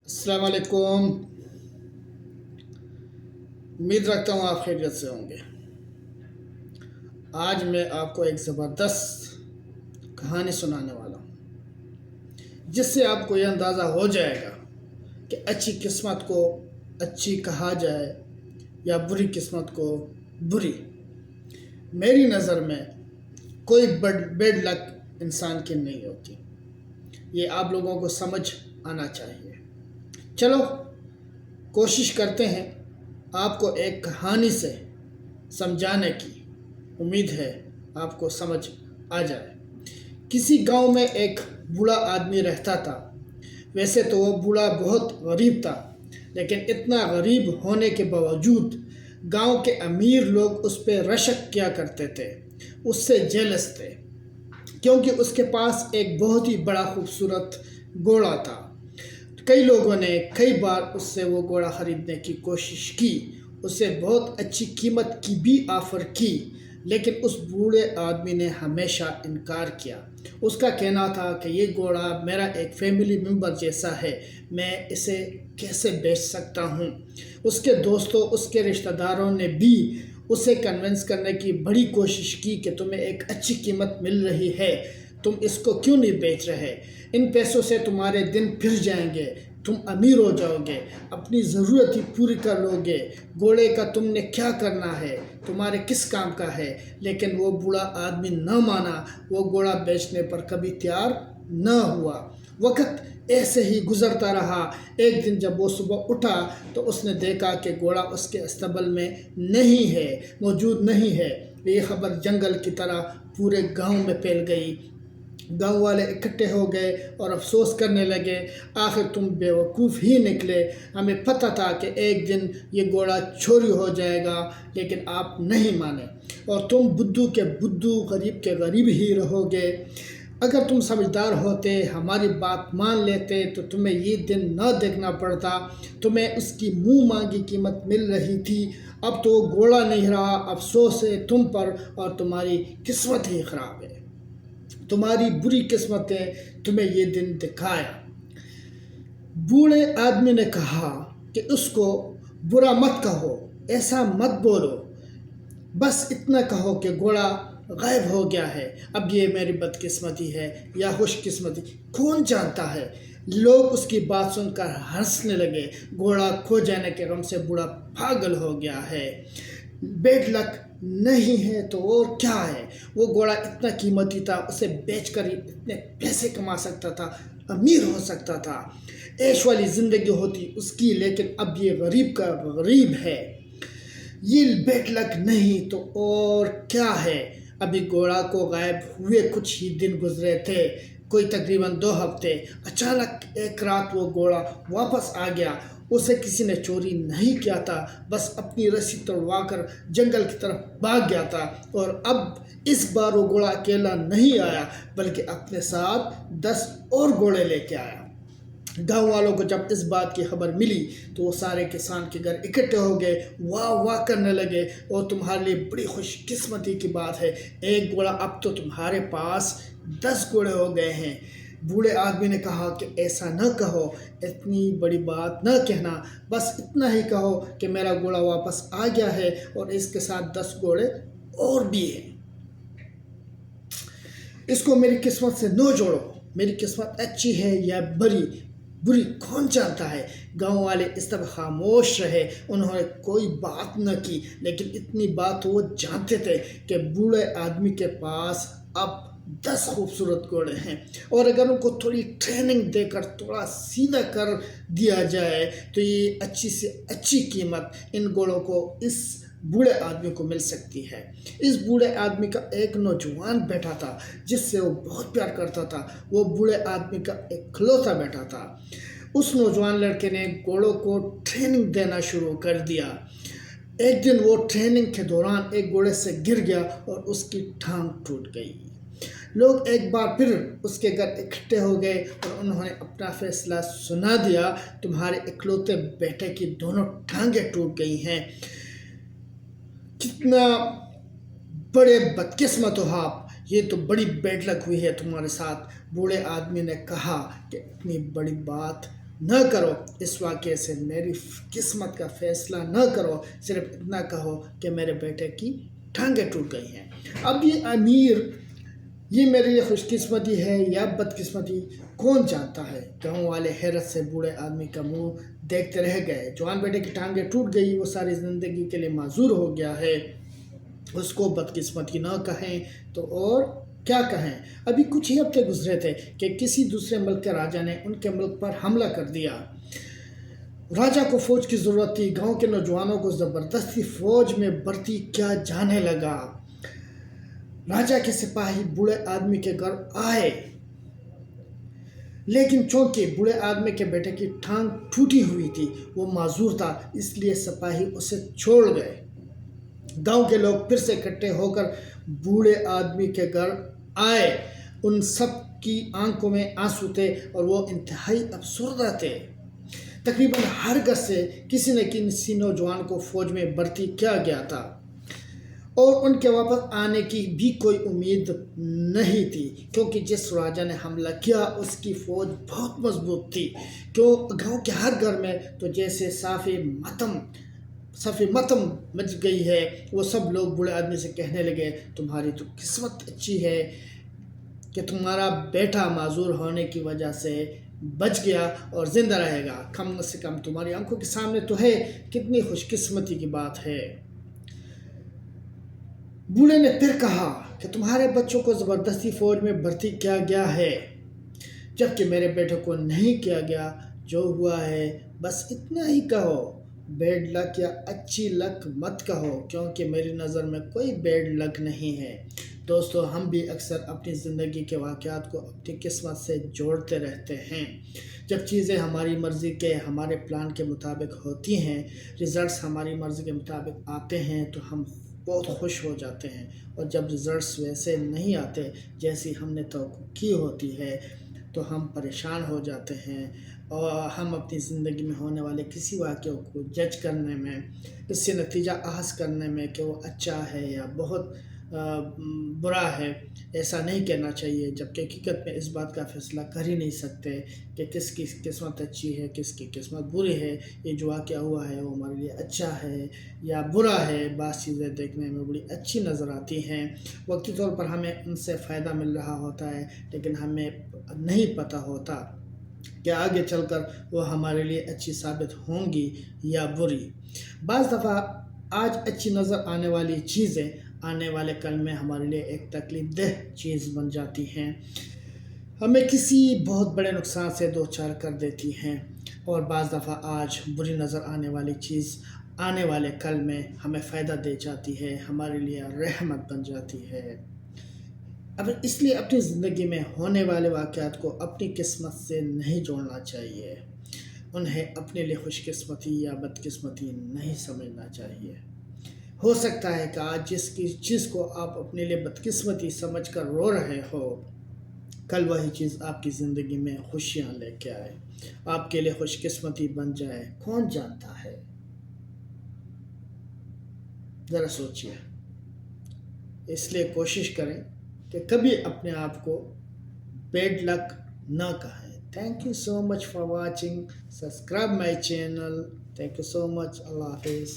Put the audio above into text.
अस्सलाम वालेकुम। उम्मीद रखता हूँ आप खैरियत से होंगे। आज मैं आपको एक ज़बरदस्त कहानी सुनाने वाला हूँ जिससे आपको यह अंदाज़ा हो जाएगा कि अच्छी किस्मत को अच्छी कहा जाए या बुरी किस्मत को बुरी। मेरी नज़र में कोई बेड लक इंसान की नहीं होती। ये आप लोगों को समझ आना चाहिए। चलो कोशिश करते हैं आपको एक कहानी से समझाने की। उम्मीद है आपको समझ आ जाए। किसी गांव में एक बूढ़ा आदमी रहता था। वैसे तो वो बूढ़ा बहुत गरीब था, लेकिन इतना गरीब होने के बावजूद गांव के अमीर लोग उस पर रशक किया करते थे, उससे जेलस थे, क्योंकि उसके पास एक बहुत ही बड़ा खूबसूरत घोड़ा था। कई लोगों ने कई बार उससे वो घोड़ा ख़रीदने की कोशिश की, उसे बहुत अच्छी कीमत की भी ऑफ़र की, लेकिन उस बूढ़े आदमी ने हमेशा इनकार किया। उसका कहना था कि ये घोड़ा मेरा एक फैमिली मेम्बर जैसा है, मैं इसे कैसे बेच सकता हूँ। उसके दोस्तों, उसके रिश्तेदारों ने भी उसे कन्विंस करने की बड़ी कोशिश की कि तुम्हें एक अच्छी कीमत मिल रही है, तुम इसको क्यों नहीं बेच रहे। इन पैसों से तुम्हारे दिन फिर जाएंगे, तुम अमीर हो जाओगे, अपनी ज़रूरत ही पूरी कर लोगे। घोड़े का तुमने क्या करना है, तुम्हारे किस काम का है। लेकिन वो बूढ़ा आदमी न माना, वो घोड़ा बेचने पर कभी तैयार न हुआ। वक्त ऐसे ही गुजरता रहा। एक दिन जब वो सुबह उठा तो उसने देखा कि घोड़ा उसके अस्तबल में नहीं है, मौजूद नहीं है। ये खबर जंगल की तरह पूरे गांव में फैल गई। गांव वाले इकट्ठे हो गए और अफसोस करने लगे, आखिर तुम बेवकूफ़ ही निकले। हमें पता था कि एक दिन ये घोड़ा चोरी हो जाएगा, लेकिन आप नहीं माने और तुम बुद्धू के बुद्धू, गरीब के गरीब ही रहोगे। अगर तुम समझदार होते, हमारी बात मान लेते, तो तुम्हें ये दिन न देखना पड़ता। तुम्हें उसकी मुंह मांगी कीमत मिल रही थी। अब तो घोड़ा नहीं रहा, अफसोस है तुम पर और तुम्हारी किस्मत ही ख़राब है। तुम्हारी बुरी किस्मत ने तुम्हें ये दिन दिखाया। बूढ़े आदमी ने कहा कि उसको बुरा मत कहो, ऐसा मत बोलो, बस इतना कहो कि घोड़ा गायब हो गया है। अब ये मेरी बदकिस्मती है या खुशकिस्मती, कौन जानता है। लोग उसकी बात सुनकर हंसने लगे। घोड़ा खो जाने के गम से बूढ़ा पागल हो गया है। बेड लक नहीं है तो और क्या है। वो घोड़ा इतना कीमती था, उसे बेचकर ही इतने पैसे कमा सकता था, अमीर हो सकता था, ऐश वाली ज़िंदगी होती उसकी। लेकिन अब ये गरीब का गरीब है। ये बेड लक नहीं तो और क्या है। अभी घोड़ा को गायब हुए कुछ ही दिन गुजरे थे, कोई तकरीबन 2 हफ्ते। अचानक एक रात वो घोड़ा वापस आ गया। उसे किसी ने चोरी नहीं किया था, बस अपनी रस्सी तोड़वा कर जंगल की तरफ भाग गया था। और अब इस बार वो घोड़ा अकेला नहीं आया, बल्कि अपने साथ 10 और घोड़े लेके आया। गांव वालों को जब इस बात की खबर मिली तो वो सारे किसान के घर इकट्ठे हो गए, वाह वाह करने लगे। और तुम्हारे लिए बड़ी खुशकिस्मती की बात है, एक घोड़ा अब तो तुम्हारे पास 10 घोड़े हो गए हैं। बूढ़े आदमी ने कहा कि ऐसा न कहो, इतनी बड़ी बात न कहना, बस इतना ही कहो कि मेरा घोड़ा वापस आ गया है और इसके साथ 10 घोड़े और भी हैं। इसको मेरी किस्मत से न जोड़ो। मेरी किस्मत अच्छी है या बुरी कौन जानता है। गांव वाले इस तरह खामोश रहे, उन्होंने कोई बात न की। लेकिन इतनी बात वो जानते थे कि बूढ़े आदमी के पास अब 10 खूबसूरत घोड़े हैं, और अगर उनको थोड़ी ट्रेनिंग देकर थोड़ा सीधा कर दिया जाए तो ये अच्छी से अच्छी कीमत इन घोड़ों को इस बूढ़े आदमी को मिल सकती है। इस बूढ़े आदमी का एक नौजवान बैठा था जिससे वो बहुत प्यार करता था। वो बूढ़े आदमी का इकलौता बेटा था। उस नौजवान लड़के ने घोड़ों को ट्रेनिंग देना शुरू कर दिया। एक दिन वो ट्रेनिंग के दौरान एक घोड़े से गिर गया और उसकी टांग टूट गई। लोग एक बार फिर उसके घर इकट्ठे हो गए और उन्होंने अपना फैसला सुना दिया, तुम्हारे इकलौते बेटे की दोनों टांगें टूट गई हैं। कितना बड़े बदकिस्मत हो आप, ये तो बड़ी बेड लक हुई है तुम्हारे साथ। बूढ़े आदमी ने कहा कि इतनी बड़ी बात न करो, इस वाक़ये से मेरी किस्मत का फ़ैसला न करो, सिर्फ इतना कहो कि मेरे बेटे की टांगें टूट गई हैं। अब ये अमीर, ये मेरे लिए खुशकिस्मती है या बदकिस्मती, कौन जानता है। गाँव वाले हैरत से बूढ़े आदमी का मुंह देखते रह गए। जवान बेटे की टांगें टूट गई, वो सारी ज़िंदगी के लिए माजूर हो गया है। उसको बदकिस्मती ना कहें तो और क्या कहें। अभी कुछ ही हफ्ते गुजरे थे कि किसी दूसरे मुल्क के राजा ने उनके मुल्क पर हमला कर दिया। राजा को फौज की ज़रूरत थी। गांव के नौजवानों को ज़बरदस्ती फौज में भर्ती किया जाने लगा। राजा के सिपाही बूढ़े आदमी के घर आए, लेकिन चूंकि बूढ़े आदमी के बेटे की टांग टूटी हुई थी, वो माजूर था, इसलिए सिपाही उसे छोड़ गए। गांव के लोग फिर से इकट्ठे होकर बूढ़े आदमी के घर आए। उन सब की आंखों में आंसू थे और वो इंतहाई अफसरदा थे। तकरीबन हर घर से किसी न किसी नौजवान को फौज में भर्ती किया गया था और उनके वापस आने की भी कोई उम्मीद नहीं थी, क्योंकि जिस राजा ने हमला किया उसकी फ़ौज बहुत मजबूत थी। क्यों गांव के हर घर में तो जैसे सफ़ी मतम मच गई है। वो सब लोग बूढ़े आदमी से कहने लगे, तुम्हारी तो किस्मत अच्छी है कि तुम्हारा बेटा माजूर होने की वजह से बच गया और ज़िंदा रहेगा। कम से कम तुम्हारी आंखों के सामने तो है, कितनी खुशकिस्मती की बात है। बूढ़े ने फिर कहा कि तुम्हारे बच्चों को ज़बरदस्ती फ़ौज में भर्ती किया गया है, जबकि मेरे बेटे को नहीं किया गया। जो हुआ है बस इतना ही कहो, बैड लक या अच्छी लक मत कहो, क्योंकि मेरी नज़र में कोई बैड लक नहीं है। दोस्तों, हम भी अक्सर अपनी ज़िंदगी के वाक़यात को अपनी किस्मत से जोड़ते रहते हैं। जब चीज़ें हमारी मर्ज़ी के, हमारे प्लान के मुताबिक होती हैं, रिज़ल्ट्स हमारी मर्ज़ी के मुताबिक आते हैं, तो हम बहुत खुश हो जाते हैं। और जब रिज़ल्ट्स वैसे नहीं आते जैसी हमने तवक्को की होती है, तो हम परेशान हो जाते हैं और हम अपनी ज़िंदगी में होने वाले किसी वाक़ये को जज करने में, इससे नतीजा अहस करने में कि वो अच्छा है या बहुत बुरा है, ऐसा नहीं कहना चाहिए। जबकि हकीकत में इस बात का फ़ैसला कर ही नहीं सकते कि किसकी किस्मत अच्छी है, किसकी किस्मत बुरी है। ये जो वाक़या हुआ है वो हमारे लिए अच्छा है या बुरा है। बात चीज़ें देखने में बड़ी अच्छी नज़र आती हैं, वक्ती तौर पर हमें उनसे फ़ायदा मिल रहा होता है, लेकिन हमें नहीं पता होता कि आगे चलकर वो हमारे लिए अच्छी साबित होंगी या बुरी। बाज़ दफ़ा आज अच्छी नज़र आने वाली चीज़ें आने वाले कल में हमारे लिए एक तकलीफ़देह चीज़ बन जाती हैं, हमें किसी बहुत बड़े नुकसान से दो चार कर देती हैं। और बाज़ दफ़ा आज बुरी नज़र आने वाली चीज़ आने वाले कल में हमें फ़ायदा दे जाती है, हमारे लिए रहमत बन जाती है। अब इसलिए अपनी ज़िंदगी में होने वाले वाक़यात को अपनी किस्मत से नहीं जोड़ना चाहिए, उन्हें अपने लिए खुशकिस्मती या बदकिस्मती नहीं समझना चाहिए। हो सकता है कि आज जिसकी चीज़ को आप अपने लिए बदकिस्मती समझकर रो रहे हो, कल वही चीज़ आपकी ज़िंदगी में खुशियाँ लेके आए, आपके लिए खुशकिस्मती बन जाए, कौन जानता है। ज़रा सोचिए। इसलिए कोशिश करें कि कभी अपने आप को बैड लक ना कहें। Thank you so much for watching. Subscribe my channel. Thank you so much. अल्लाह हाफिज़।